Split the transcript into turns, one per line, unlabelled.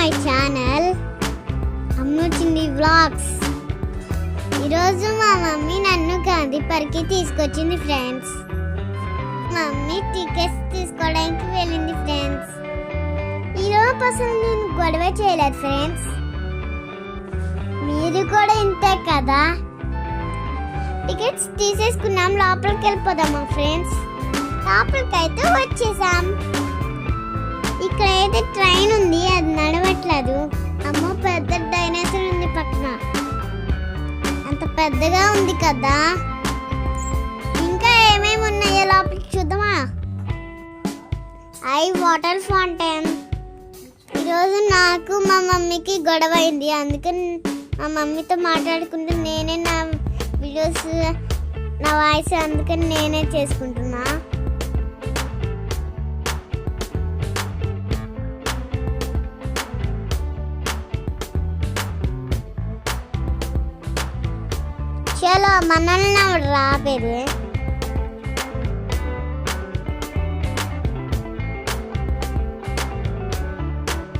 My channel అమ్ము చింది vlogs. ఈరోజు మా మమ్మీ నన్ను గాంధీ పార్క్కి తీసుకొచ్చింది ఫ్రెండ్స్. మమ్మీ టికెట్స్ తీసుకోవడానికి వెళ్ళింది ఫ్రెండ్స్. ఈరోజు అసలు నేను గొడవ చేయలేదు ఫ్రెండ్స్. మీరు కూడా ఇంతే కదా. టికెట్స్ తీసేసుకున్నాం, లోపలికి వెళ్ళిపోదామా ఫ్రెండ్స్. లోపలికైతే వచ్చేసాం. ఇక్కడైతే ట్రైన్ ఉంది, అది నడవట్లేదు. అమ్మో, పెద్ద డైనోసార్ ఉంది పక్కన, అంత పెద్దగా ఉంది కదా. ఇంకా ఏమేమి ఉన్నాయో లోపలికి చూద్దామా. Water fountain. ఈరోజు నాకు మా మమ్మీకి గొడవ అయింది, అందుకని మా మమ్మీతో మాట్లాడుకుంటూ నేనే నా వీడియోస్, నా వాయిస్ అందుకని నేనే చేసుకుంటున్నా. చలో, మనల్ని రాపేది.